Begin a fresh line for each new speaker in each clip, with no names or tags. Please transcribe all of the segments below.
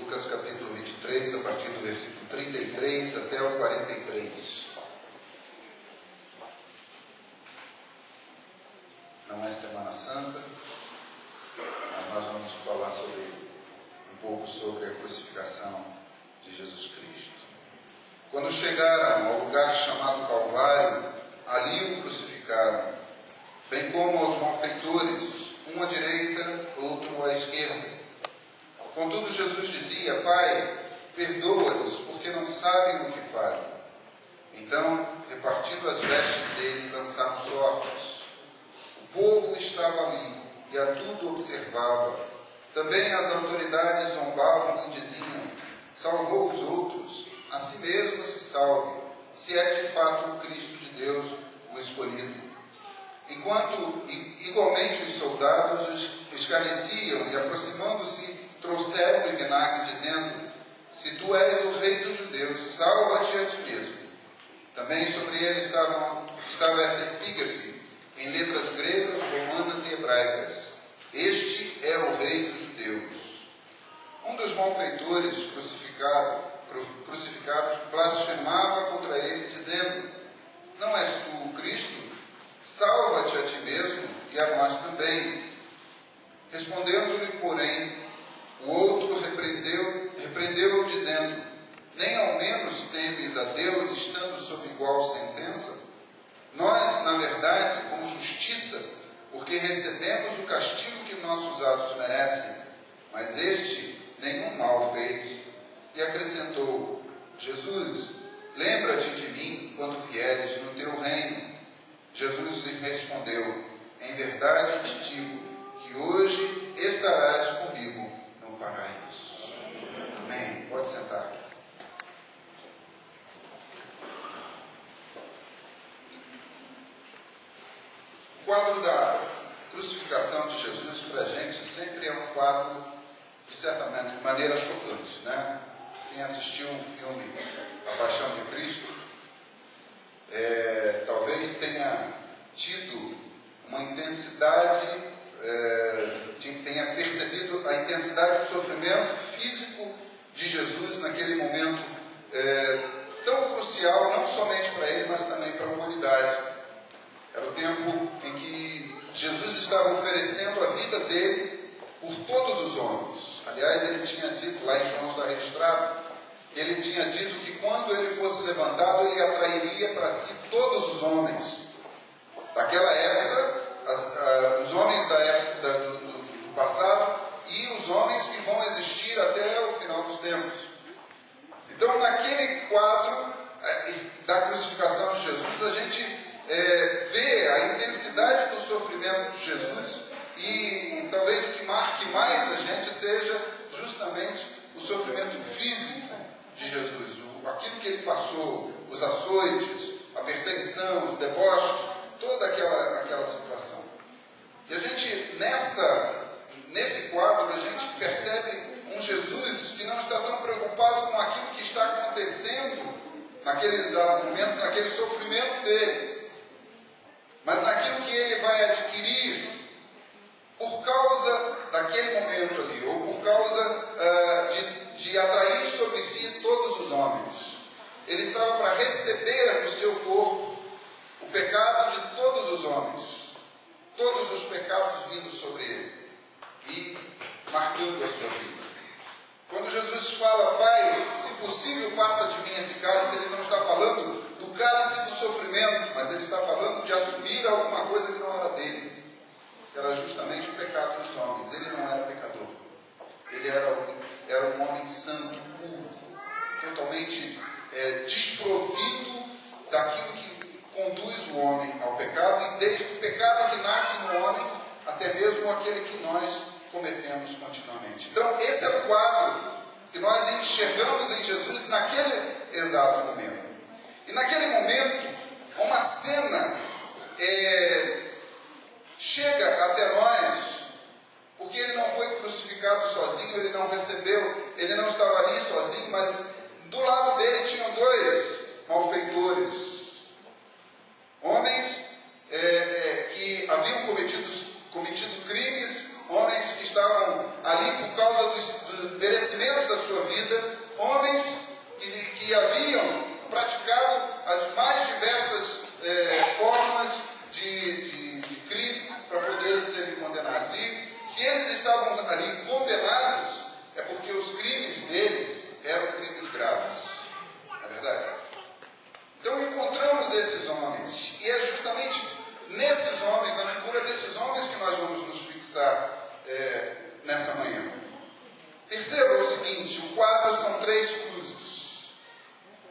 Lucas capítulo 23, a partir do versículo 33 até o 43. Não é Semana Santa, mas nós vamos falar um pouco sobre a crucificação de Jesus Cristo. Quando chegaram ao lugar chamado Calvário, ali o crucificaram, bem como aos malfeitores, um à direita, outro à esquerda. Contudo, Jesus dizia: Pai, perdoa-os, porque não sabem o que fazem. Então, repartindo as vestes dele, lançaram sortes. O povo estava ali e a tudo observava. Também as autoridades zombavam e diziam: salvou os outros, a si mesmo se salve, se é de fato o Cristo de Deus, o escolhido. Enquanto igualmente os soldados os escarneciam e, aproximando-se, trouxeram-lhe vinagre, dizendo: se tu és o rei dos judeus, salva-te a ti mesmo. Também sobre ele estava essa epígrafe, em letras gregas, romanas e hebraicas: este é o rei dos judeus. Um dos malfeitores crucificados blasfemava contra ele, dizendo: não és tu o Cristo? Salva-te a ti mesmo e a nós também. Respondendo-lhe, porém, o outro repreendeu-o, dizendo: nem ao menos temes a Deus, estando sob igual sentença? Nós, na verdade, com justiça, porque recebemos o castigo que nossos atos merecem, mas este nenhum mal fez. E acrescentou: Jesus, lembra-te de mim quando vieres no teu reino. Jesus lhe respondeu: em verdade te digo que hoje estarás comigo no paraíso. Amém. Pode sentar. O quadro da crucificação de Jesus para a gente sempre é um quadro, de certa maneira, chocante, né? Quem assistiu um filme A Paixão de Cristo talvez tenha tido uma intensidade, tenha percebido a intensidade do sofrimento físico de Jesus naquele momento tão crucial, não somente para ele, mas também para a humanidade. Era o tempo em que Jesus estava oferecendo a vida dele por todos os homens. Aliás, ele tinha dito, lá em João está registrado, ele tinha dito que quando ele fosse levantado, ele atrairia para si todos os homens. Daquela época, os homens da época do passado e os homens que vão existir até o final dos tempos. Então, naquele quadro da crucificação de Jesus, a gente vê a intensidade do sofrimento de Jesus e talvez o que marque mais a gente seja justamente o sofrimento físico de Jesus, aquilo que ele passou, os açoites, a perseguição, os deboches, toda aquela situação. E a gente, nesse quadro, a gente percebe um Jesus que não está tão preocupado com aquilo que está acontecendo naquele exato momento, naquele sofrimento dele, mas naquilo que ele vai adquirir por causa daquele momento ali, ou por causa de atrair sobre si todos os homens. Ele estava para receber no seu corpo o pecado de todos os homens, todos os pecados vindo sobre ele e marcando a sua vida. Quando Jesus fala: Pai, se possível, passa de mim esse cálice, ele não está falando do cálice do sofrimento, mas ele está falando de assumir alguma coisa que não era dele. Era justamente o pecado dos homens. Ele não era pecador. Ele era um homem santo, puro, totalmente desprovido daquilo que conduz o homem ao pecado, e desde o pecado que nasce no homem, até mesmo aquele que nós cometemos continuamente. Então, esse é o quadro que nós enxergamos em Jesus naquele exato momento. E naquele momento, uma cena chega até nós, porque ele não foi crucificado sozinho, ele não recebeu, ele não estava ali sozinho, mas do lado dele tinham dois malfeitores, homens que haviam cometido crimes, homens que estavam ali por causa do perecimento das sua vida, homens que haviam praticado as mais diversas formas de crime para poderem serem condenados. E se eles estavam ali condenados, é porque os crimes deles eram crimes graves. Não é verdade? Então encontramos esses homens, e é justamente nesses homens, na figura desses homens, que nós vamos nos fixar nessa manhã. Perceba o seguinte: o quadro são 3 cruzes.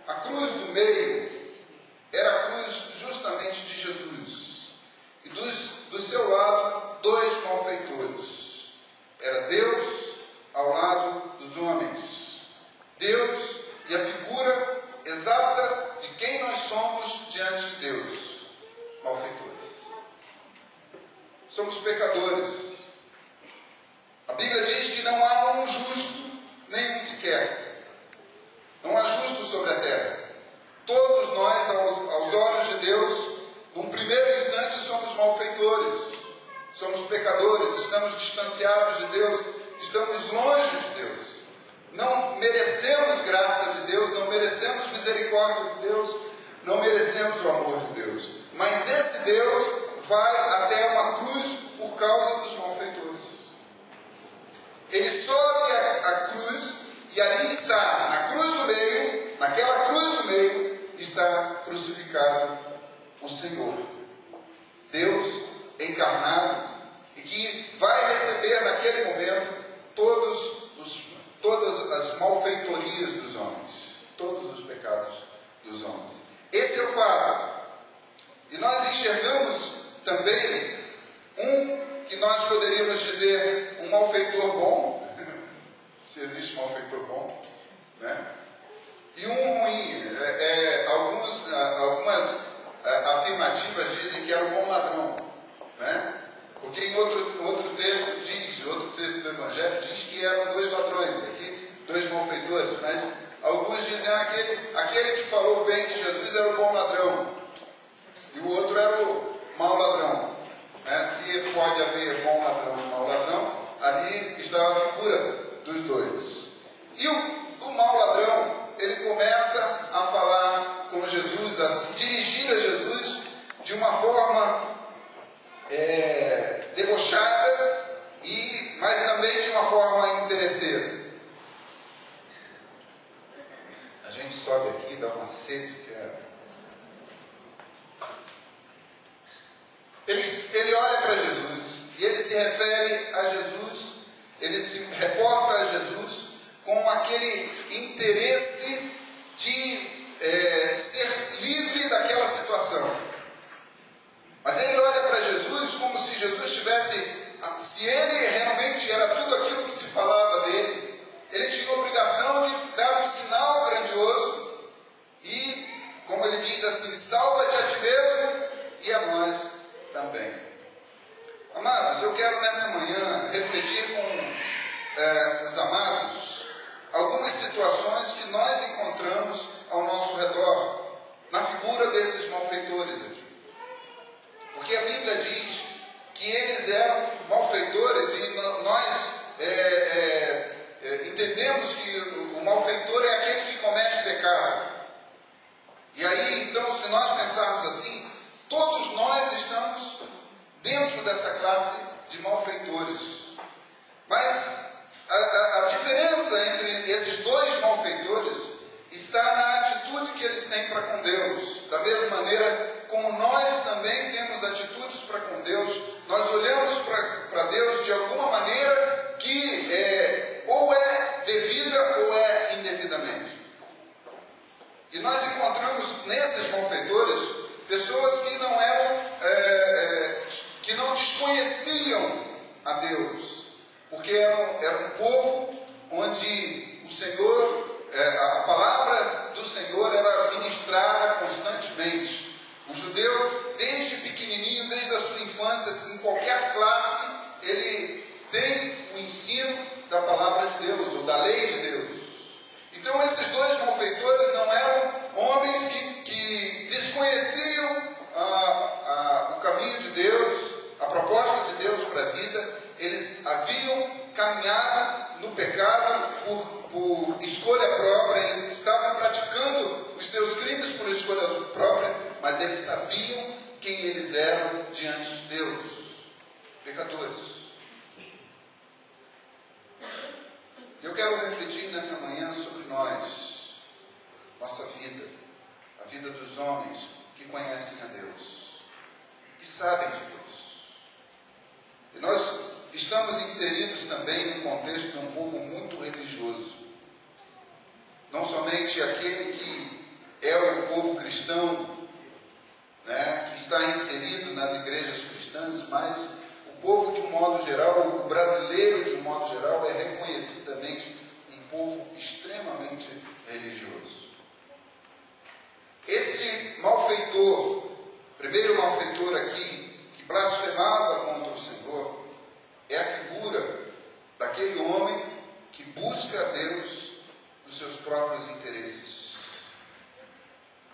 A cruz do meio era a cruz justamente de Jesus, e do seu lado 2 malfeitores. Era Deus ao lado dos homens, Deus e a figura exata de quem nós somos diante de Deus: malfeitores. Somos pecadores. A Bíblia diz que não há um justo, nenhum sequer. Não há justo sobre a terra. Todos nós, aos olhos de Deus, num primeiro instante, somos malfeitores. Somos pecadores, estamos distanciados de Deus, estamos longe de Deus. Não merecemos graça de Deus, não merecemos misericórdia de Deus, não merecemos o amor de Deus. Mas esse Deus vai até uma cruz por causa dos malfeitores. Ele sobe a cruz, e ali está, na cruz do meio, naquela cruz do meio, está crucificado o Senhor, Deus encarnado, e que vai receber naquele momento todas as malfeitorias dos homens, todos os pecados dos homens. Esse é o quadro. E nós enxergamos também que nós poderíamos dizer um malfeitor bom, se existe malfeitor bom, né? E um ruim. Algumas afirmativas dizem que era um bom ladrão, né? Porque em outro texto do Evangelho diz que eram 2 ladrões, aqui 2 malfeitores, mas alguns dizem aquele que falou bem de Jesus era o bom ladrão, e o outro era o mau ladrão. Se pode haver bom ladrão e mau ladrão, ali está a figura dos 2. E o mau ladrão, ele começa a falar com Jesus, a se dirigir a Jesus de uma forma debochada, mas também de uma forma interesseira. A gente sobe aqui, dá uma sede que Ele olha para Jesus e ele se refere a Jesus, ele se reporta a Jesus com aquele interesse de ser livre daquela situação. Mas ele olha para Jesus como se Jesus se ele realmente era tudo aquilo que se falava dele, ele tinha a obrigação de dar um sinal grandioso e, como ele diz assim, salva-te a ti mesmo e a nós também. Amados, eu quero nessa manhã refletir com os amados algumas situações que nós encontramos ao nosso redor, na figura desses malfeitores aqui. Porque a Bíblia diz que eles eram malfeitores, e nós entendemos que o malfeitor é aquele que comete pecado. E aí, então, se nós pensarmos assim, todos nós estamos dentro dessa classe de malfeitores. Mas a diferença entre esses 2 malfeitores está na atitude que eles têm para com Deus. Da mesma maneira como nós também temos atitudes para com Deus, nós olhamos para Deus de alguma maneira que ou é devida ou é indevidamente. E nós encontramos nesses malfeitores pessoas que não eram, que não desconheciam a Deus, porque era um povo onde o Senhor, a palavra do Senhor era ministrada constantemente. O judeu, desde pequenininho, desde a sua infância, em qualquer classe, ele tem o ensino da palavra de Deus, ou da lei de Deus. Então esses 2 malfeitores não eram homens que desconheciam o caminho de Deus, a proposta de Deus para a vida. Eles haviam caminhado no pecado por por escolha própria, eles estavam praticando os seus crimes por escolha própria, mas eles sabiam quem eles eram diante de Deus, pecadores. Eu quero refletir nessa manhã sobre nós, nossa vida, a vida dos homens que conhecem a Deus, que sabem de Deus. E nós estamos inseridos também num contexto de um povo muito religioso. Não somente aquele que é o povo cristão, né, que está inserido nas igrejas cristãs, mas o povo de um modo geral, o brasileiro de um modo geral, é reconhecidamente um povo extremamente religioso. Esse malfeitor, primeiro malfeitor aqui, que blasfemava contra o Senhor, é a figura daquele homem que busca a Deus nos seus próprios interesses.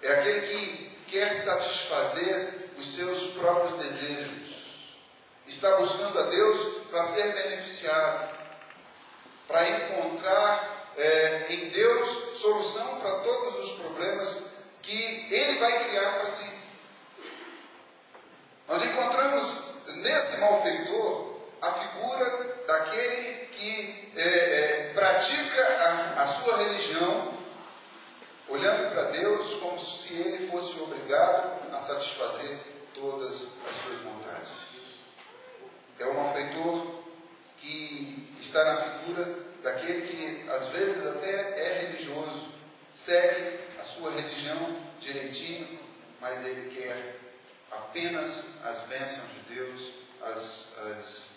É aquele que quer satisfazer os seus próprios desejos. Está buscando a Deus para ser beneficiado, para encontrar em Deus solução para todos os problemas que Ele vai criar para si. Nós encontramos nesse malfeitor a figura daquele que pratica a sua religião, olhando para Deus como se ele fosse obrigado a satisfazer todas as suas vontades. É o malfeitor que está na figura daquele que às vezes até é religioso, segue a sua religião direitinho, mas ele quer apenas as bênçãos de Deus,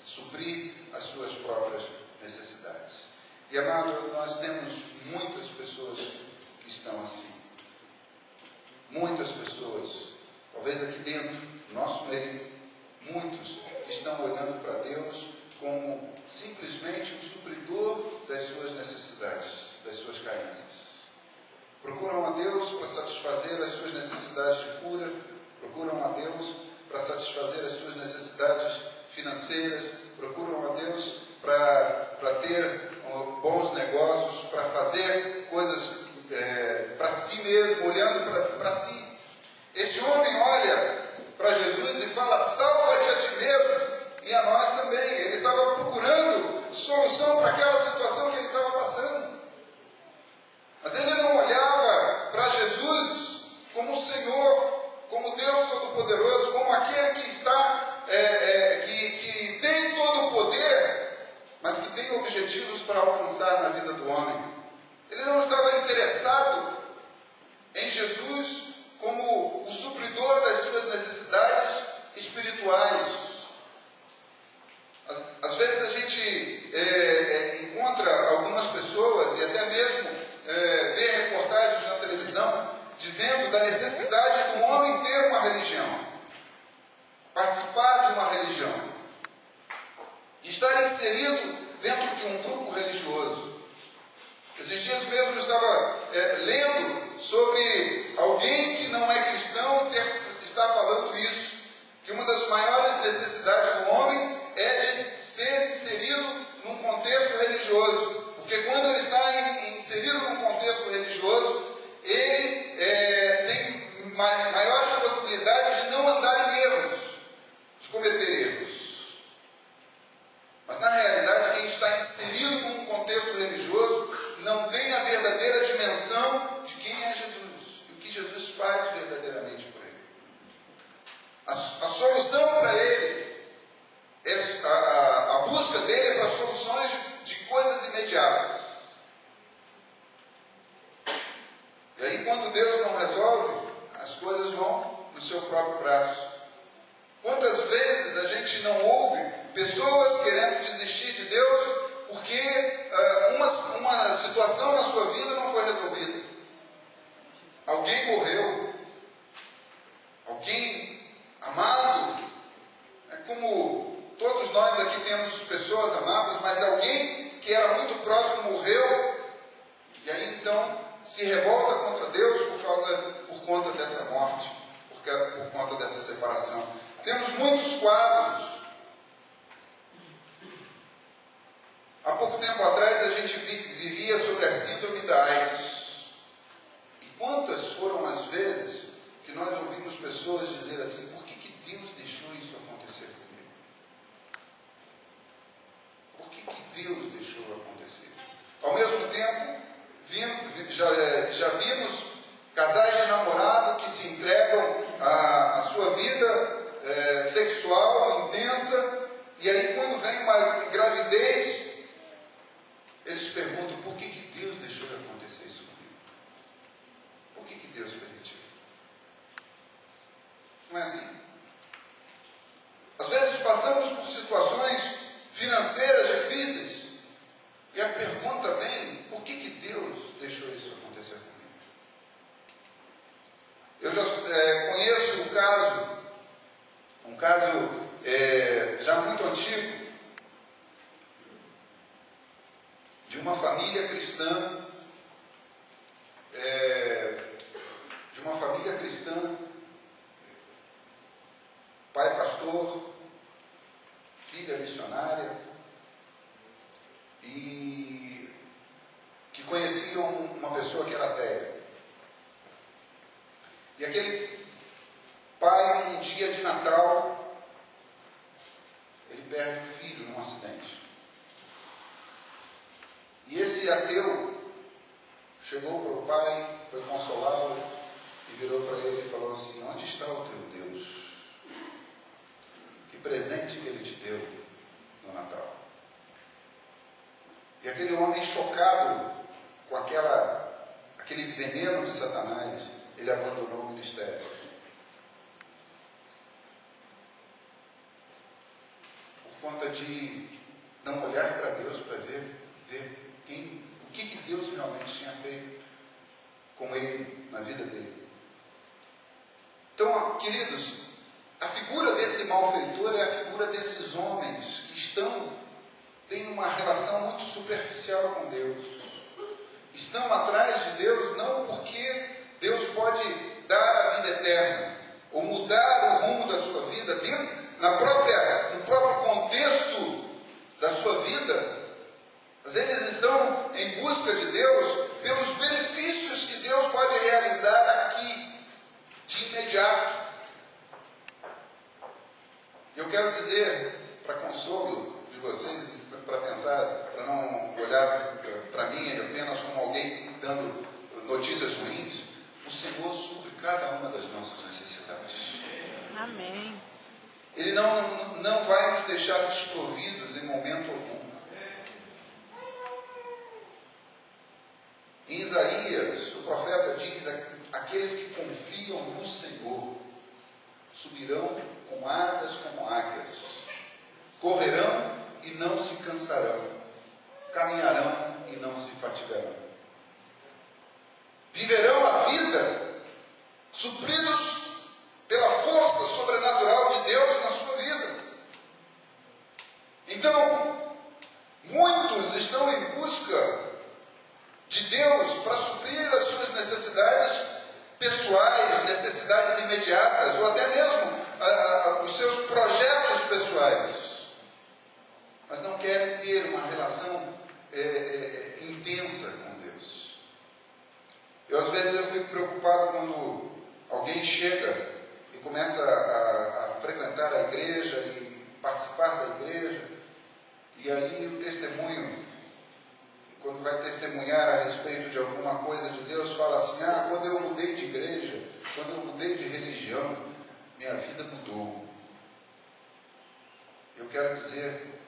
suprir as suas próprias necessidades. E amado, nós temos muitas pessoas que estão assim. Muitas pessoas, talvez aqui dentro, no nosso meio, muitos que estão olhando para Deus como simplesmente um supridor das suas necessidades, das suas carências. Procuram a Deus para satisfazer as suas necessidades de cura, procuram a Deus para satisfazer as suas necessidades financeiras, procuram a Deus para ter bons negócios, para fazer coisas para si mesmo, olhando para si. Esse homem olha para Jesus e fala: salva-te a ti mesmo e a nós também. Ele estava procurando solução para aquela situação que ele estava passando. Mas ele não olhava para Jesus como o Senhor, como Deus Todo-Poderoso, como aquele que está, que tem todo o poder, mas que tem objetivos para alcançar na vida do homem. Ele não estava interessado em Jesus como o supridor das suas necessidades espirituais. Às vezes a gente encontra algumas pessoas e até mesmo vê reportagens na televisão dizendo da necessidade do homem ter uma religião, participar de uma religião, de estar inserido dentro de um grupo religioso. Esses dias mesmo eu estava lendo sobre alguém que não é cristão está falando isso, que uma das maiores necessidades do homem é de ser inserido num contexto religioso, porque quando ele está inserido num contexto religioso, ele tem maiores possibilidades de não andar em erros, de cometer erros. Mas na realidade, quem está inserido num contexto religioso não tem a verdadeira dimensão de quem é Jesus e o que Jesus faz verdadeiramente por ele. A solução para ele, a busca dele é para soluções de coisas imediatas. Deus deixou acontecer. Ao mesmo tempo, já vimos casais de namorado que se entregam à sua vida sexual intensa, e aí quando vem uma gravidez, eles perguntam: por que Deus deixou acontecer isso comigo? Por que Deus permitiu? Não é assim? Às vezes passamos por situações financeiras difíceis, e a pergunta vem: por que Deus deixou isso acontecer comigo? Eu já conheço um caso já muito antigo, de uma família cristã, pai pastor, filha missionária, e que conheciam uma pessoa que era ateia. E aquele pai, um dia de Natal, ele perde um filho num acidente. E esse ateu chegou para o pai, foi consolá-lo e virou para ele e falou assim: onde está o teu Deus? Que presente que ele te deu no Natal? E aquele homem, chocado com aquele veneno de Satanás, ele abandonou o ministério. Por conta de não olhar para Deus para ver o que Deus realmente tinha feito com ele, na vida dele. Então, queridos, a figura desse malfeitor é a figura desses homens que têm uma relação muito superficial com Deus. Estão atrás de Deus não porque Deus pode dar a vida eterna, ou mudar o rumo da sua vida, no próprio contexto da sua vida. Mas eles estão em busca de Deus pelos benefícios que Deus pode realizar aqui, de imediato. Eu quero dizer, para consolo de vocês, para pensar, para não olhar para mim apenas como alguém dando notícias ruins, o Senhor supre cada uma das nossas necessidades.
Amém.
Ele não vai nos deixar desprovidos em momento algum. Em Isaías, o profeta diz: aqueles que confiam no Senhor subirão com asas como águias, correrão e não se cansarão, caminharão e não se fatigarão, viverão a vida supridos pela força sobrenatural de Deus na sua vida. Então, muitos estão em busca de Deus para suprir as suas necessidades pessoais, necessidades imediatas, ou até mesmo os seus projetos pessoais, mas não querem ter uma relação intensa com Deus. Às vezes eu fico preocupado quando alguém chega e começa a frequentar a igreja e participar da igreja, e aí o testemunho, quando vai testemunhar a respeito de alguma coisa de Deus, fala assim: quando eu mudei de igreja, quando eu mudei de religião, minha vida mudou. Eu quero dizer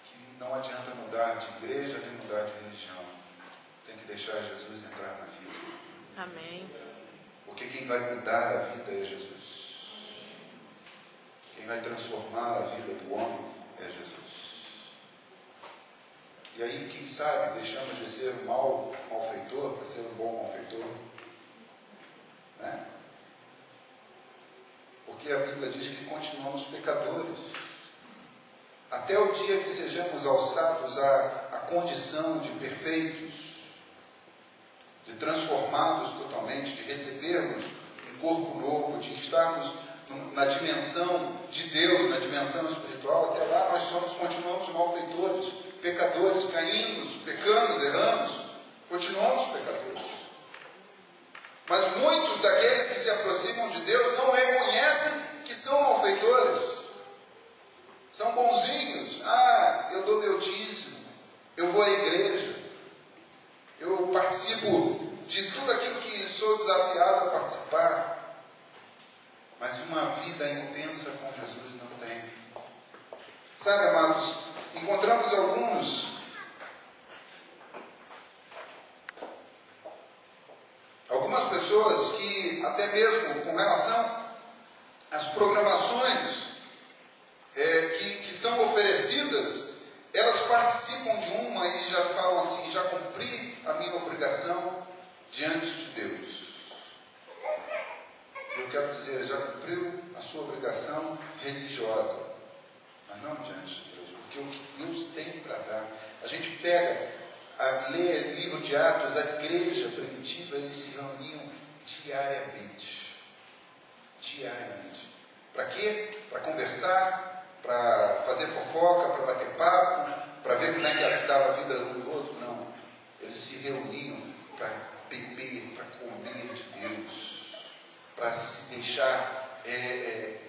que não adianta mudar de igreja nem mudar de religião. Tem que deixar Jesus entrar na vida.
Amém.
Porque quem vai mudar a vida é Jesus. Quem vai transformar a vida do homem é Jesus. E aí, quem sabe, deixamos de ser um malfeitor para ser um bom malfeitor. Né? Porque a Bíblia diz que continuamos pecadores. Até o dia que sejamos alçados à condição de perfeitos, de transformados totalmente, de recebermos um corpo novo, de estarmos na dimensão de Deus, na dimensão espiritual, até lá nós continuamos malfeitores, pecadores, caímos, pecamos, erramos, continuamos pecadores. Mas muitos daqueles que se aproximam de Deus não reconhecem que são malfeitores, são bonzinhos. Eu dou meu dízimo, pessoas que, até mesmo com relação às programações que são oferecidas, elas participam de uma e já falam assim: já cumpri a minha obrigação diante de Deus. Eu quero dizer, já cumpriu a sua obrigação religiosa, mas não diante de Deus, porque o que Deus tem para dar. A gente pega, lê livro de Atos, a igreja primitiva, eles se reuniam diariamente. Para quê? Para conversar, para fazer fofoca, para bater papo, para ver como é que estava a vida um do outro. Não. Eles se reuniam para beber, para comer de Deus, para se deixar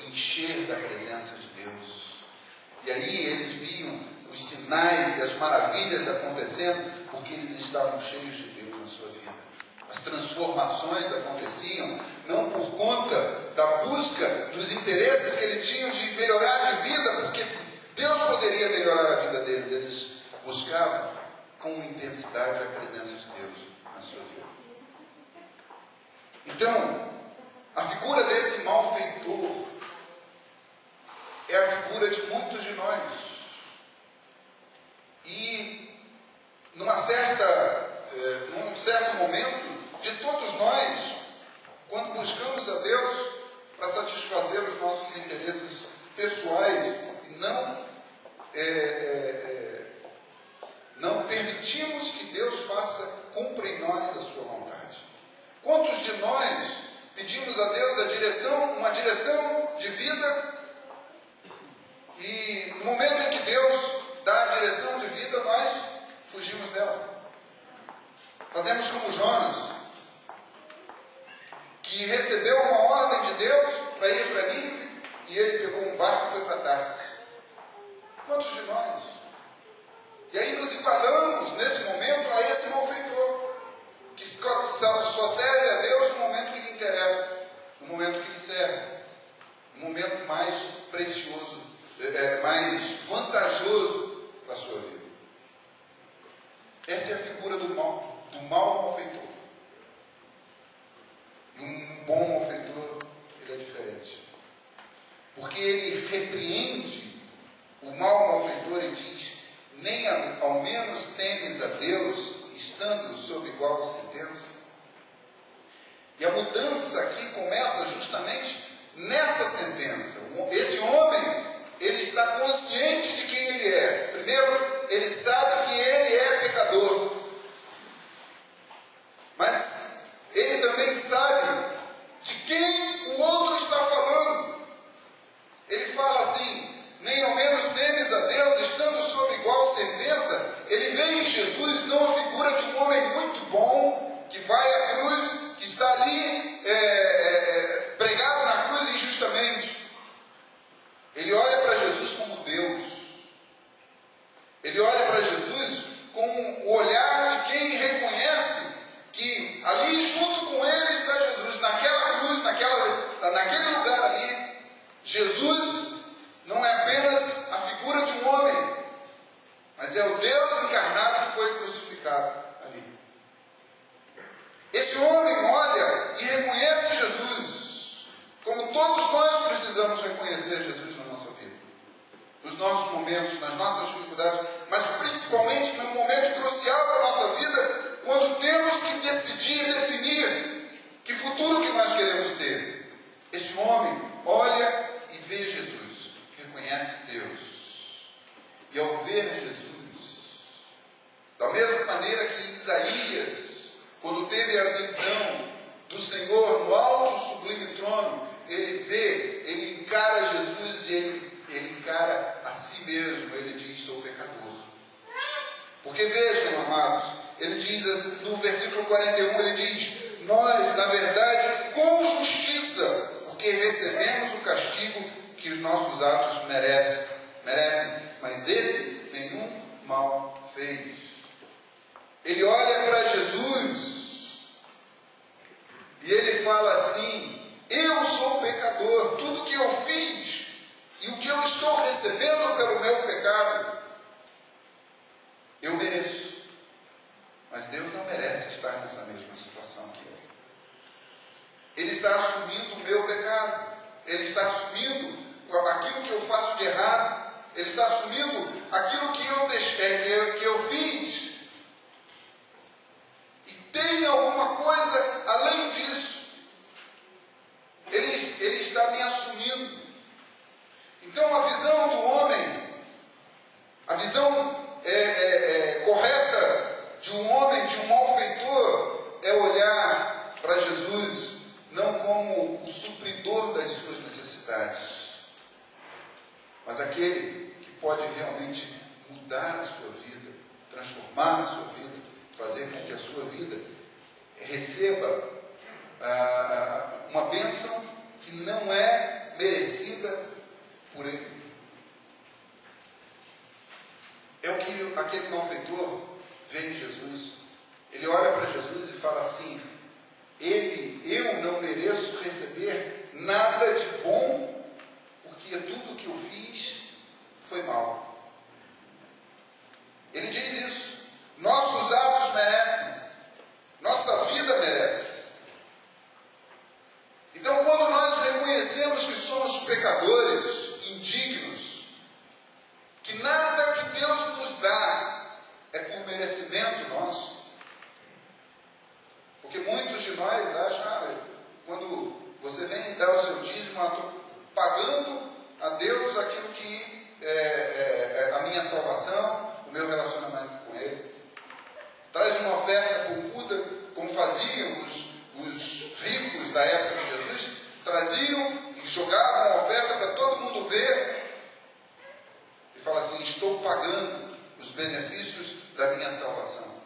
encher da presença de Deus. E aí eles viam os sinais e as maravilhas acontecendo, porque eles estavam cheios de Deus na sua vida. As transformações aconteciam não por conta da busca dos interesses que eles tinham de melhorar de vida, porque Deus poderia melhorar a vida deles. Eles buscavam com intensidade a presença de Deus na sua vida. Então, a figura desse malfeitor é a figura de muitos de nós. E num certo momento, de todos nós, quando buscamos a Deus para satisfazer os nossos interesses pessoais, não permitimos que Deus cumpra em nós a sua vontade. Quantos de nós pedimos a Deus uma direção de vida, e no momento em que Deus dá a direção de vida, nós fugimos dela? Fazemos como Jonas, que recebeu uma ordem de Deus para ir para Nínive, e ele pegou um barco e foi para Tarsis. Quantos de nós? E aí nos igualamos nesse momento a esse malfeitor, que só serve a Deus no momento que lhe interessa, no momento que lhe serve, no momento mais precioso, mais vantajoso para a sua vida. Essa é a figura do mal malfeitor. E um bom malfeitor, ele é diferente. Porque ele repreende o mal malfeitor e diz: nem ao menos temes a Deus, estando sob igual sentença. E a mudança aqui começa justamente nessa sentença. Esse homem, ele está consciente de quem ele é. Primeiro, ele sabe que ele é pecador. Mas ele também sabe de quem o outro está falando. Ele fala assim: nem ao menos temes a Deus, estando sob igual sentença. Ele vê em Jesus não a figura de um homem muito bom, que vai à cruz, que está ali pregado na cruz injustamente. Ele olha para Jesus como Deus. Ele olha para Jesus com o olhar de quem reconhece que ali junto com ele está Jesus, naquela cruz, naquele lugar ali. Jesus não é apenas a figura de um homem, mas é o Deus encarnado que foi crucificado ali. Esse homem olha e reconhece Jesus, como todos nós precisamos reconhecer Jesus na nossa vida, nos nossos momentos, nas nossas dificuldades, mas principalmente no momento crucial da nossa vida, quando temos que decidir, definir que futuro que nós queremos ter. Esse homem olha e vê Jesus, reconhece Deus. E ao ver Jesus, da mesma maneira que Isaías, quando teve a visão do Senhor no alto sublime trono, ele encara Jesus e ele encara a si mesmo. Ele diz: sou pecador. Porque vejam, amados, ele diz no versículo 41, ele diz: nós, na verdade, com justiça, porque recebemos o castigo que os nossos atos merecem, mas esse nenhum mal fez. Ele olha para Jesus e ele fala assim: eu sou pecador, tudo que eu fiz e o que eu estou recebendo pelo meu pecado, eu mereço. Mas Deus não merece estar nessa mesma situação que eu. transformar a sua vida, fazer com que a sua vida receba uma bênção que não é merecida por Ele. É o que aquele malfeitor vê em Jesus. Ele olha para Jesus e fala assim: eu não mereço receber nada de bom, porque tudo que eu fiz foi mal. Ele diz isso. Nossos atos merecem, nossa vida merece. Então, quando nós reconhecemos que somos pecadores, indignos, que nada que Deus nos dá é por merecimento nosso, porque muitos de nós acham, quando você vem dar o seu dízimo, estou pagando a Deus aquilo que é a minha salvação, o meu relacionamento com Ele. Traz uma oferta poupuda, como faziam os ricos da época de Jesus, traziam e jogavam a oferta para todo mundo ver, e fala assim: estou pagando os benefícios da minha salvação.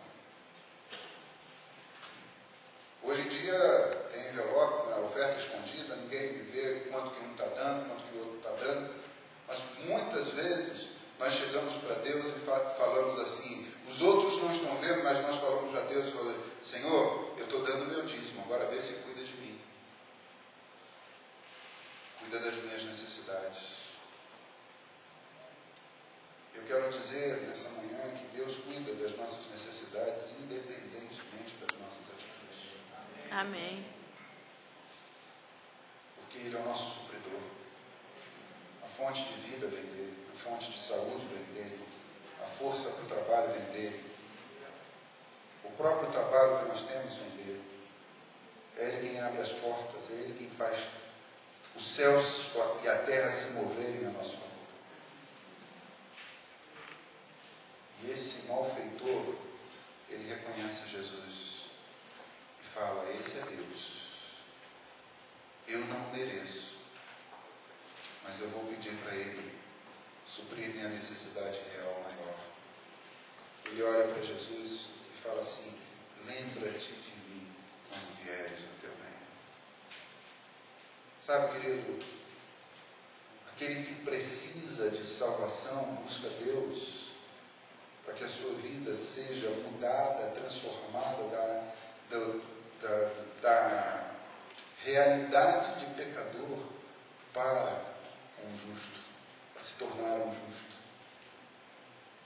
Hoje em dia tem envelope, a oferta escondida, ninguém vê quanto que um está dando, quanto que o outro está dando, mas muitas vezes nós chegamos para Deus e falamos assim, os outros não estão vendo, mas nós falamos para Deus, Senhor, eu estou dando o meu dízimo, agora vê se cuida de mim, cuida das minhas necessidades. Eu quero dizer nessa manhã que Deus cuida das nossas necessidades, independentemente das nossas atitudes.
Amém.
Porque Ele é o nosso supridor. A fonte de vida vem dele, a fonte de saúde vem dele, a força para o trabalho vem dele, o próprio trabalho que nós temos vem dele. É Ele quem abre as portas, é Ele quem faz os céus e a terra se moverem a nosso favor. E esse malfeitor, ele reconhece Jesus e fala: esse é Deus. Eu não mereço, mas eu vou pedir para Ele suprir minha necessidade real maior. Ele olha para Jesus e fala assim: lembra-te de mim quando vieres no teu reino. Sabe, querido, aquele que precisa de salvação busca Deus para que a sua vida seja mudada, transformada da realidade de pecador para um justo, para se tornar um justo.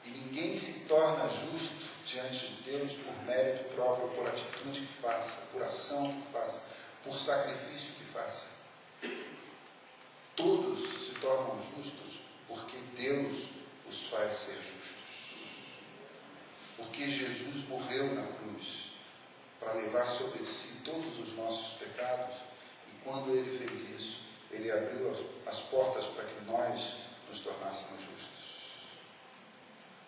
E ninguém se torna justo diante de Deus por mérito próprio, por atitude que faça, por ação que faça, por sacrifício que faça. Todos se tornam justos porque Deus os faz ser justos. Porque Jesus morreu na cruz para levar sobre si todos os nossos pecados, e quando Ele fez isso, Ele abriu as portas para que nós nos tornássemos justos.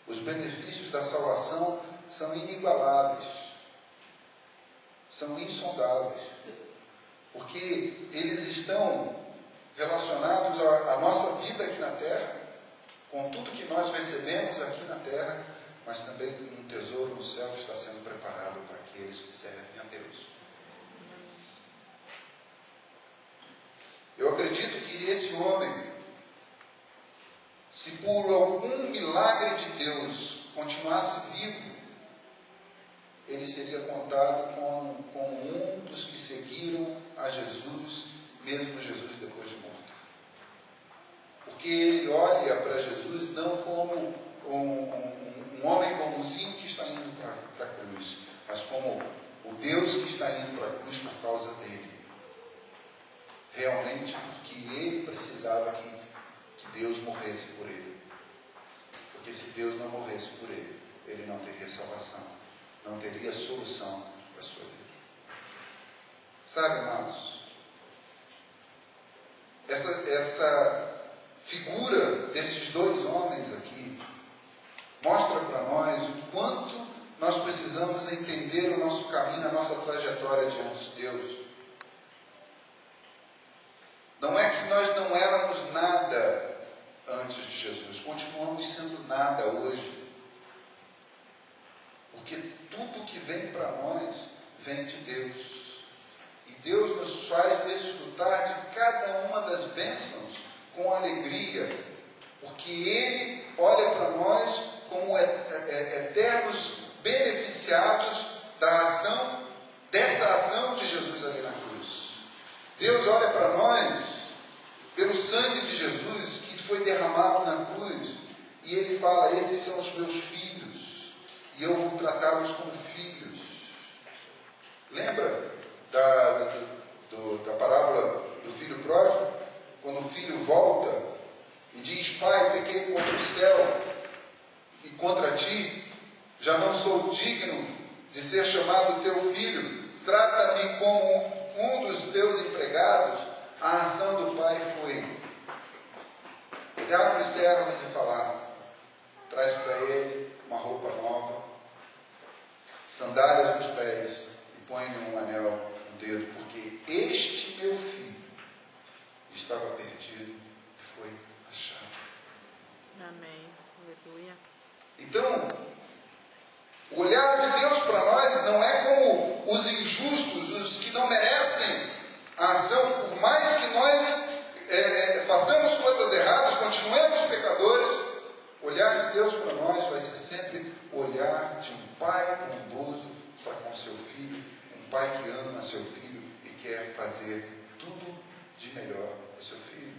Os benefícios da salvação são inigualáveis, são insondáveis, porque eles estão relacionados à nossa vida aqui na terra, com tudo que nós recebemos aqui na terra, mas também um tesouro no céu que está sendo preparado para aqueles que servem a Deus. Eu acredito que esse homem, se por algum milagre de Deus continuasse vivo, ele seria contado como um dos que seguiram a Jesus, mesmo Jesus depois de morto. Porque ele olha para Jesus não como um homem bonzinho que está indo para a cruz, mas como o Deus que está indo para a cruz por causa dele. Realmente porque ele precisava que Deus morresse por ele. Porque se Deus não morresse por ele, ele não teria salvação, não teria solução para a sua vida. Sabe, irmãos, essa figura desses dois homens aqui mostra para nós o quanto nós precisamos entender o nosso caminho, a nossa trajetória diante de Deus. Não é que nós não éramos nada antes de Jesus, continuamos sendo nada hoje. que vem para nós vem de Deus. E Deus nos faz desfrutar de cada uma das bênçãos com alegria, porque Ele olha para nós como eternos beneficiados dessa ação de Jesus ali na cruz. Deus olha para nós pelo sangue de Jesus que foi derramado na cruz, e Ele fala: esses são os meus filhos, e eu vou tratá-los como filhos. Lembra da parábola do filho pródigo? Quando o filho volta e diz: pai, pequei contra o céu e contra ti, já não sou digno de ser chamado teu filho, trata-me como um dos teus empregados. A ação do pai foi olhar para os servos e falar: traz para ele uma roupa nova, sandálias nos pés e põe-lhe um anel no dedo, porque este meu filho estava perdido e foi achado.
Amém. Aleluia.
Então, o olhar de Deus para nós não é como os injustos, os que não merecem a ação, por mais que nós façamos coisas erradas, continuemos pecadores. O olhar de Deus para nós vai ser sempre o olhar de um pai bondoso para com seu filho, um pai que ama seu filho e quer fazer tudo de melhor para o seu filho.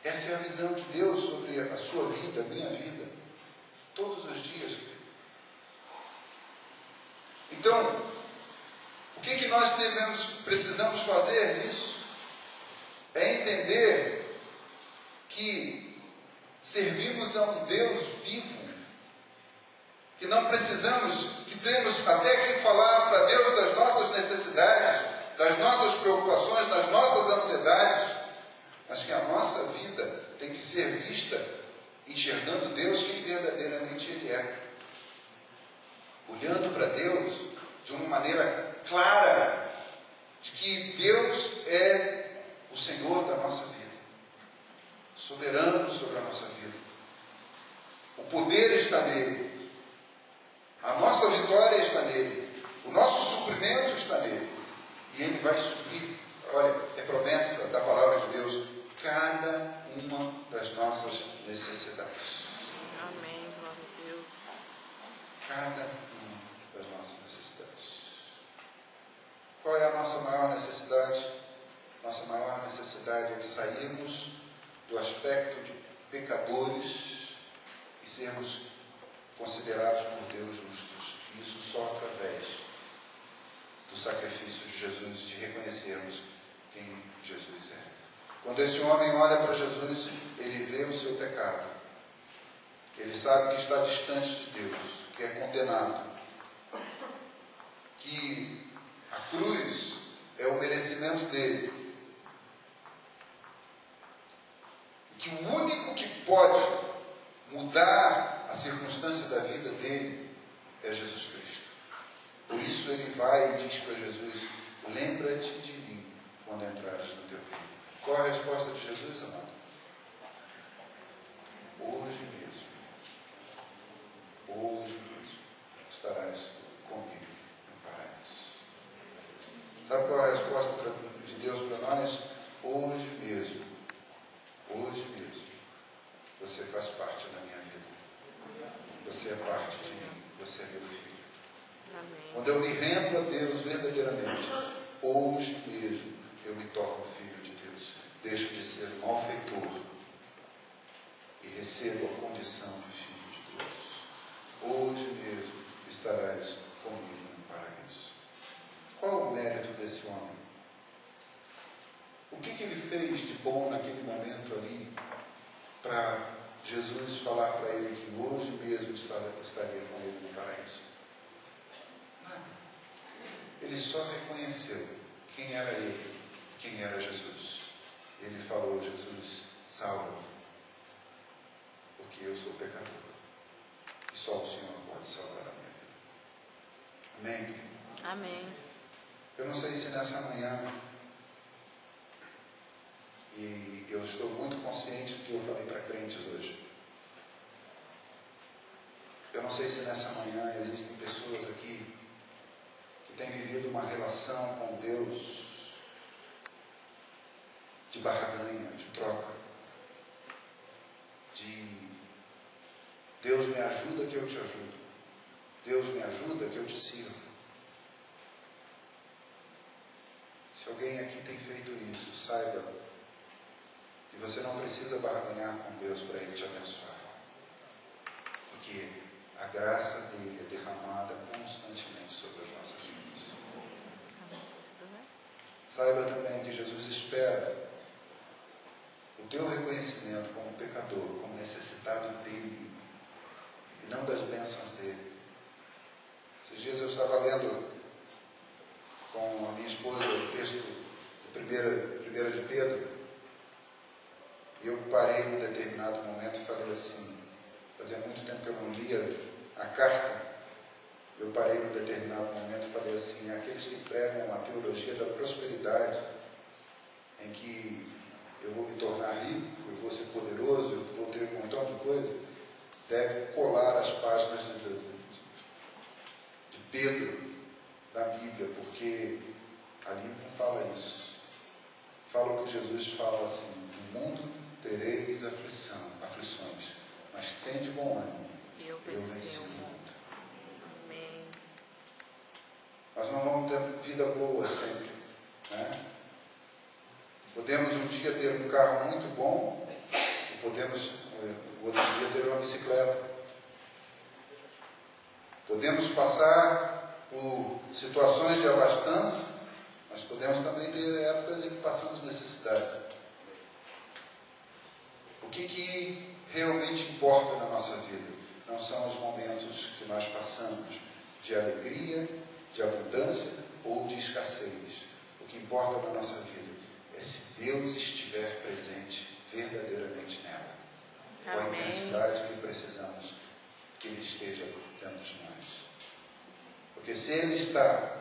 Essa é a visão de Deus sobre a sua vida, a minha vida, todos os dias. Então, o que nós precisamos fazer nisso? É entender que servimos a um Deus vivo, que não precisamos, que temos até que falar para Deus das nossas necessidades, das nossas preocupações, das nossas ansiedades, mas que a nossa vida tem que ser vista enxergando Deus quem verdadeiramente Ele é. Olhando para Deus de uma maneira clara, de que Deus é o Senhor da nossa vida, soberano sobre a nossa vida. O poder está nele, a nossa vitória está nele, o nosso suprimento está nele, e Ele vai suprir. Olha, é promessa da palavra de Deus, cada uma das nossas necessidades.
Amém. Glória a Deus.
Cada uma das nossas necessidades. Qual é a nossa maior necessidade? Nossa maior necessidade é sairmos do aspecto de pecadores e sermos considerados por Deus justos. Isso só através do sacrifício de Jesus, de reconhecermos quem Jesus é. Quando esse homem olha para Jesus, ele vê o seu pecado. Ele sabe que está distante de Deus, que é condenado, que a cruz é o merecimento dele, e que o único que pode mudar a circunstância da vida dele é Jesus Cristo. Por isso ele vai e diz para Jesus: lembra-te de mim quando entrares no teu reino. Qual a resposta de Jesus, amado? Hoje mesmo estarás comigo no paraíso. Sabe qual é a resposta de Deus para nós? Hoje mesmo, você faz parte da minha vida. Você é parte de mim, você é meu filho.
Amém.
Quando eu me rendo a Deus verdadeiramente, hoje mesmo eu me torno filho de Deus. Deixo de ser malfeitor e recebo a condição de filho de Deus. Hoje mesmo estarás comigo no paraíso. Qual o mérito desse homem? O que ele fez de bom naquele momento ali para Jesus falar para ele que hoje mesmo estaria com ele no paraíso? Nada. Ele só reconheceu quem era ele, quem era Jesus. Ele falou: Jesus, salva-me, porque eu sou pecador, e só o Senhor pode salvar a minha vida. Amém?
Amém.
Eu não sei se nessa manhã, e eu estou muito consciente do que eu falei para crentes hoje, Eu não sei se nessa manhã existem pessoas aqui que têm vivido uma relação com Deus de barganha, de troca, de Deus me ajuda que eu te ajudo, Deus me ajuda que eu te sirvo. Se alguém aqui tem feito isso, saiba que você não precisa barganhar com Deus para Ele te abençoar, porque a graça dele é derramada constantemente sobre as nossas vidas. Saiba também que Jesus espera o teu reconhecimento como pecador, como necessitado dele, e não das bênçãos dele. Esses dias eu estava lendo com a minha esposa o texto de 1 de Pedro, e eu parei em um determinado momento e falei assim, fazia muito tempo que eu não lia a carta, eu parei em um determinado momento e falei assim, aqueles que pregam a teologia da prosperidade, em que eu vou me tornar rico, eu vou ser poderoso, eu vou ter um montão de coisa, deve colar as páginas de Pedro da Bíblia, porque ali não fala isso. Fala o que Jesus fala assim, no mundo tereis aflições, mas tende bom ânimo, eu venci o mundo.
Amém.
Nós não vamos ter vida boa sempre, né? Podemos um dia ter um carro muito bom, e podemos outro dia ter uma bicicleta. Podemos passar por situações de abastança, mas podemos também ter épocas em que passamos necessidade. O que realmente importa na nossa vida não são os momentos que nós passamos de alegria, de abundância ou de escassez. O que importa na nossa vida é se Deus estiver presente verdadeiramente nela. Com a intensidade que precisamos que Ele esteja dentro de nós. Porque se Ele está,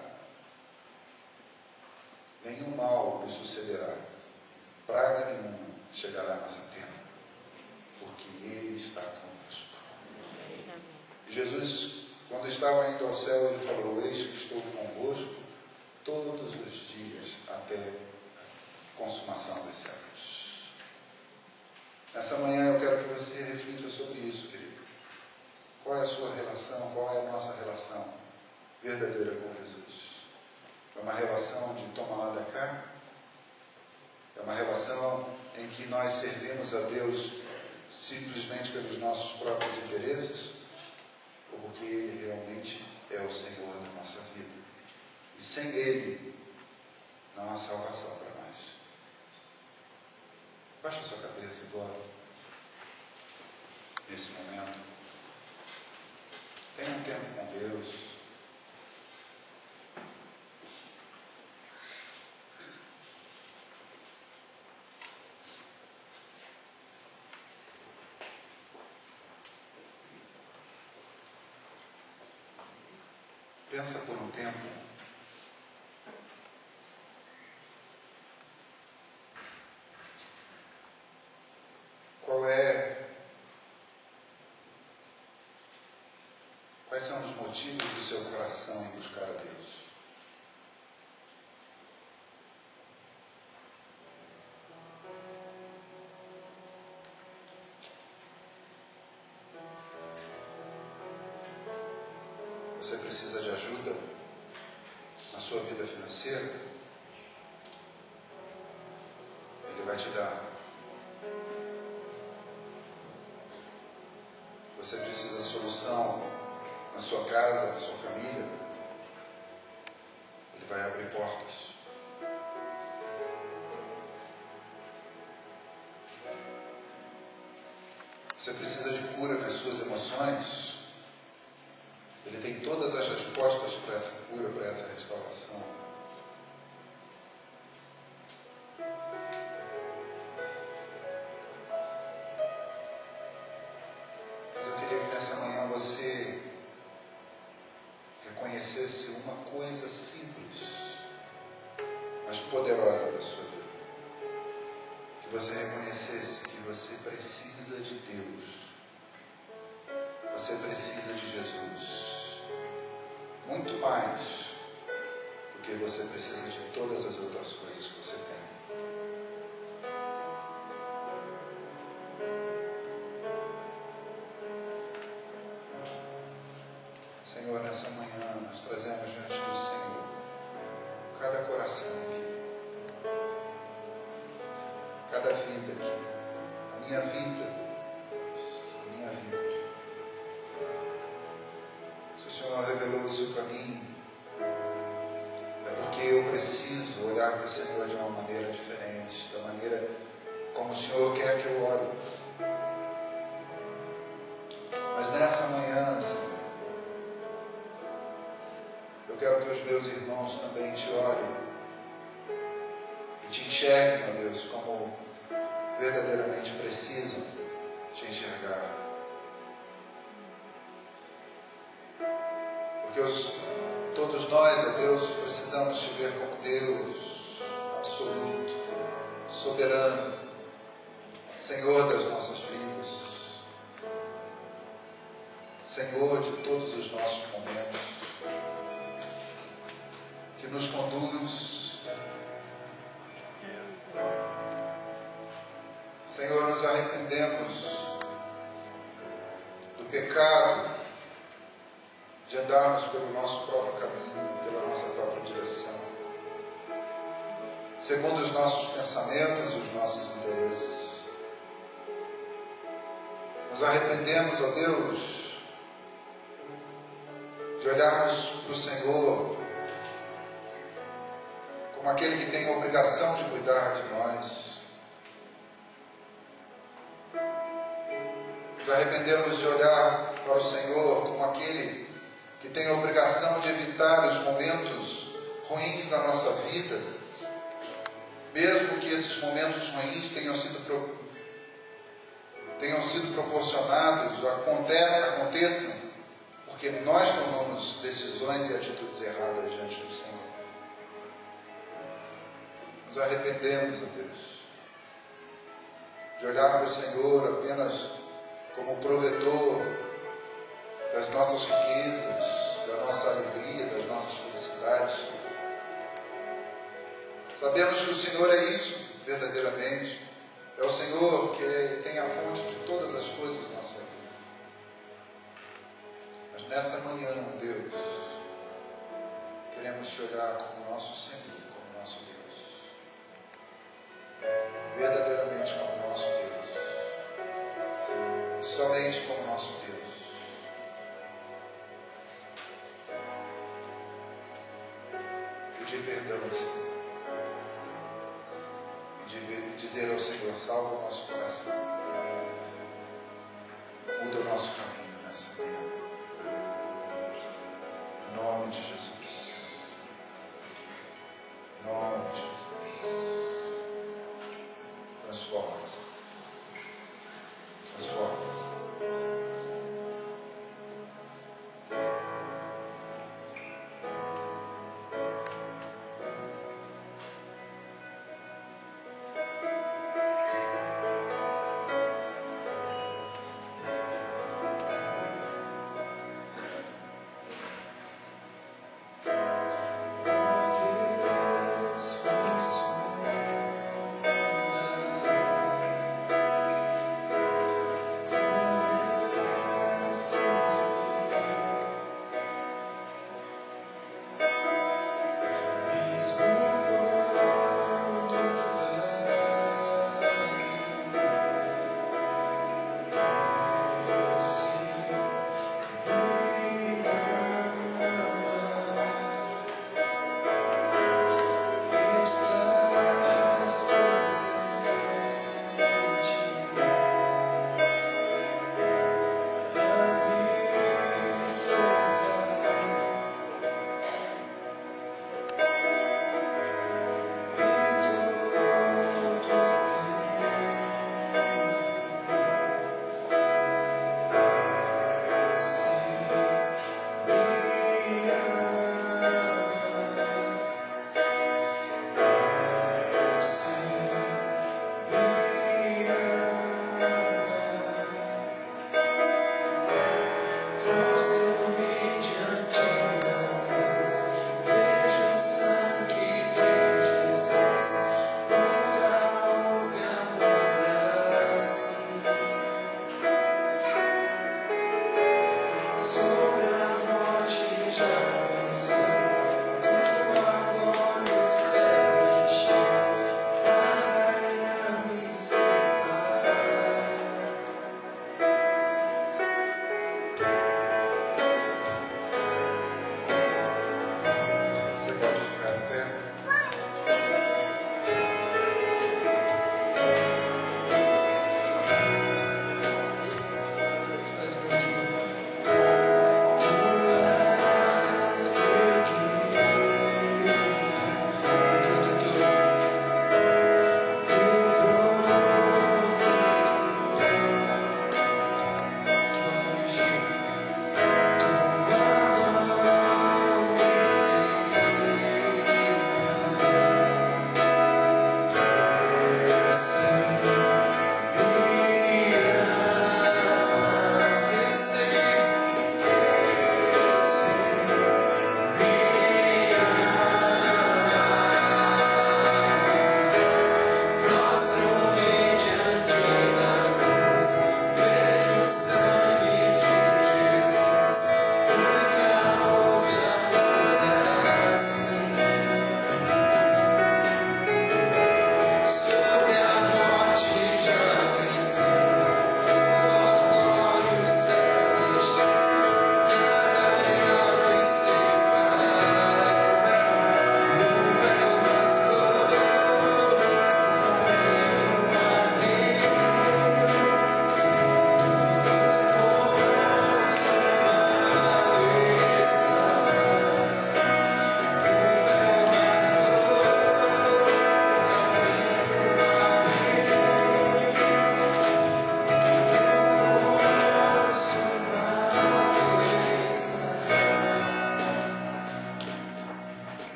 nenhum mal nos sucederá, praga nenhuma chegará à nossa tenda, porque Ele está conosco. E Jesus, quando estava indo ao céu, Ele falou, eis que estou convosco todos os dias até a consumação dos séculos. Nessa manhã eu quero que você reflita sobre isso, querido. Qual é a sua relação, qual é a nossa relação verdadeira com Jesus? É uma relação de toma lá da cá? É uma relação em que nós servimos a Deus simplesmente pelos nossos próprios interesses? Ou porque Ele realmente é o Senhor da nossa vida? E sem Ele, não há salvação para nós. Baixa a sua cabeça agora, nesse momento. Tenha um tempo com Deus. Pensa por um tempo quais são os motivos do seu coração em buscar a Deus. Você precisa de ajuda na sua vida financeira? Ele vai te dar. Você precisa de solução na sua casa, na sua família? Ele vai abrir portas. Você precisa de cura nas suas emoções? Ele tem todas as respostas para essa cura, para essa restauração. Mas eu queria que nessa manhã você reconhecesse uma coisa simples, mas poderosa da sua vida. Que você reconhecesse que você precisa de Deus. você precisa de Jesus muito mais do que você precisa de todas as outras coisas que você tem. Senhor, nessa manhã nós trazemos diante do Senhor cada coração aqui, cada vida aqui, a minha vida, Se o Senhor revelou isso para mim, é porque eu preciso olhar para o Senhor de uma maneira diferente, da maneira como o Senhor quer que eu olhe. Mas nessa manhã, Senhor, eu quero que os meus irmãos também te olhem e te enxerguem, meu Deus, como verdadeiramente precisam te enxergar. Porque todos nós, ó Deus, precisamos te ver como Deus absoluto, soberano, Senhor das nossas vidas, Senhor de todos os nossos momentos, que nos conduz. Senhor, nos arrependemos do pecado de andarmos pelo nosso próprio caminho, pela nossa própria direção, segundo os nossos pensamentos e os nossos interesses. Nos arrependemos, ó Deus, de olharmos para o Senhor como aquele que tem a obrigação de cuidar de nós. Nos arrependemos de olhar para o Senhor como aquele que tem a obrigação de evitar os momentos ruins da nossa vida, mesmo que esses momentos ruins tenham sido proporcionados, aconteçam, porque nós tomamos decisões e atitudes erradas diante do Senhor. Nos arrependemos, ó Deus, de olhar para o Senhor apenas como o provedor das nossas riquezas, da nossa alegria, das nossas felicidades. Sabemos que o Senhor é isso verdadeiramente. É o Senhor que tem a fonte de todas as coisas na nossa vida. Mas nessa manhã, Deus, queremos te olhar como nosso Senhor, como nosso Deus. Verdadeiramente como nosso Deus. E somente como nosso Deus. Pedir perdão, Senhor. E dizer ao Senhor, salva o nosso coração. Muda o nosso caminho nessa manhã. Em nome de Jesus. Em nome de Jesus. Transforma-se. Transforma-se.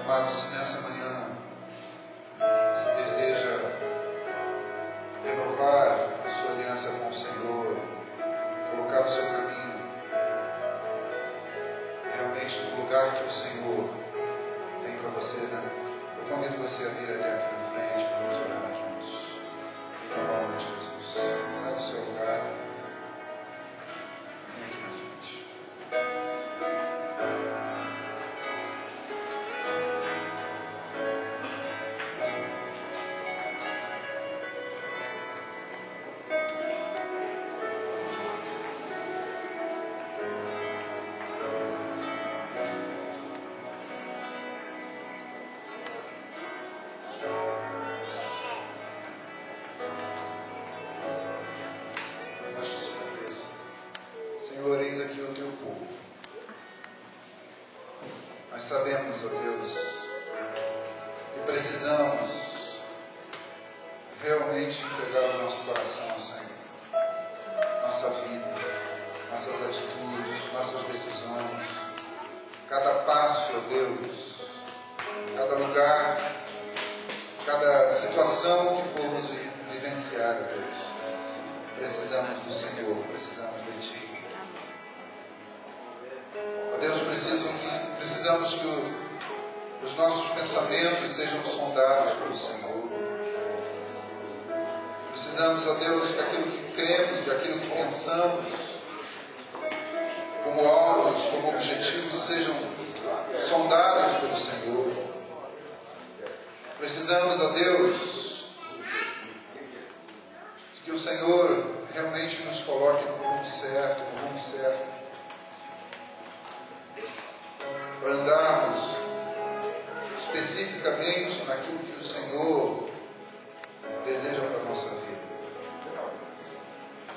Amados, nessa manhã, se deseja renovar a sua aliança com o Senhor, colocar o seu caminho realmente no lugar que o Senhor tem para você, né? Eu convido você a vir até aqui na frente para nós orar juntos. Em nome de Jesus. Sai do seu lugar. Vem aqui na frente. Senhor, eis aqui o teu povo. Nós sabemos, ó Deus, que precisamos realmente entregar o nosso coração ao Senhor. Nossa vida, nossas atitudes, nossas decisões, cada passo, ó Deus, cada lugar, cada situação que formos vivenciar, ó Deus. Precisamos do Senhor, precisamos de Ti. Ó Deus, precisamos que os nossos pensamentos sejam sondados pelo Senhor. Precisamos, ó Deus, que aquilo que cremos, aquilo que pensamos, como alvos, como objetivos, sejam sondados pelo Senhor. Precisamos, ó Deus, que o Senhor realmente nos coloque no rumo certo, para andarmos especificamente naquilo que o Senhor deseja para a nossa vida.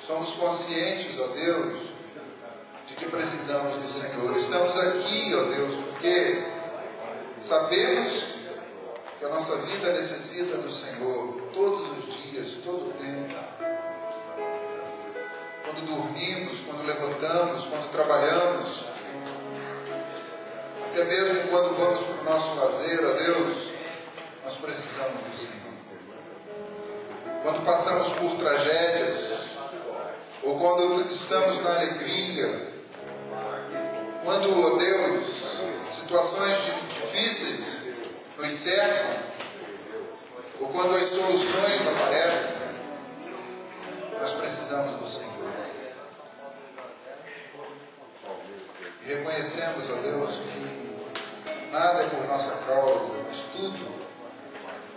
Somos conscientes, ó Deus, de que precisamos do Senhor. Estamos aqui, ó Deus, porque sabemos que a nossa vida necessita do Senhor todos os dias, todo o tempo. Quando dormimos, quando levantamos, quando trabalhamos, até mesmo quando vamos para o nosso lazer, ó Deus, nós precisamos do Senhor. Quando passamos por tragédias, ou quando estamos na alegria, quando, ó Deus, situações difíceis nos cercam, ou quando as soluções aparecem, nós precisamos do Senhor. E reconhecemos, ó Deus, que nada é por nossa causa, mas tudo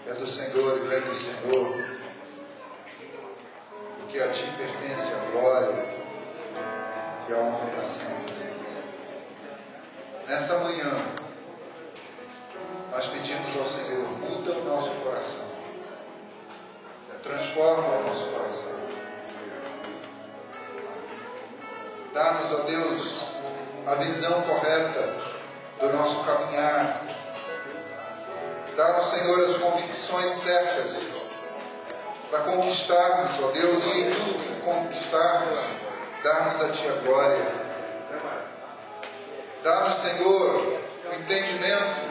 é do Senhor e vem do Senhor, porque a Ti pertence a glória e a honra para sempre. Nessa manhã, nós pedimos ao Senhor, muda o nosso coração, transforma o nosso coração. Dá-nos, ó Deus, a visão correta do nosso caminhar. Dá-nos, Senhor, as convicções certas para conquistarmos, ó Deus, e em tudo que conquistarmos, darmos a Ti a glória. Dá-nos, Senhor, o entendimento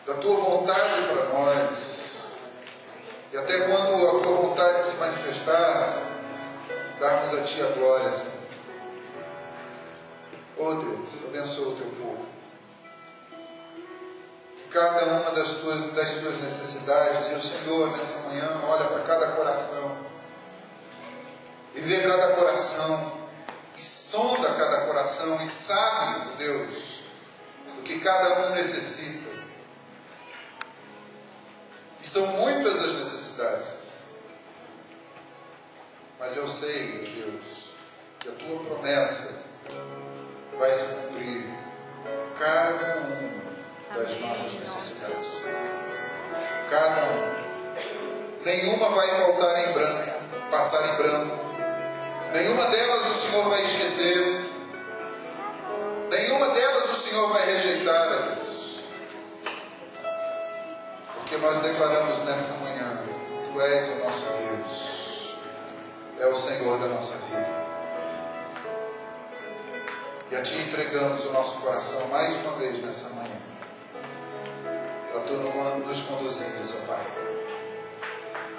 da Tua vontade para nós. E até quando a Tua vontade se manifestar, darmos a Ti a glória, Senhor. Oh Deus, abençoa o Teu povo. Que cada uma das suas necessidades, e o Senhor nessa manhã olha para cada coração e vê cada coração e sonda cada coração e sabe, Deus, o que cada um necessita. E são muitas as necessidades, mas eu sei, Deus, que a Tua promessa vai se cumprir cada uma das nossas necessidades. Cada uma. Nenhuma vai faltar em branco, passar em branco. Nenhuma delas o Senhor vai esquecer. Nenhuma delas o Senhor vai rejeitar, Deus. Porque nós declaramos nessa manhã, Tu és o nosso Deus. É o Senhor da nossa vida. E a Ti entregamos o nosso coração mais uma vez nessa manhã. Para Tu nos conduzires, ó Pai.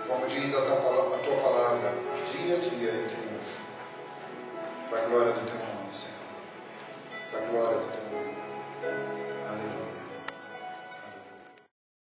Como diz a Tua palavra, dia a dia em triunfo. Para a glória do Teu nome, Senhor. Para a glória do Teu nome.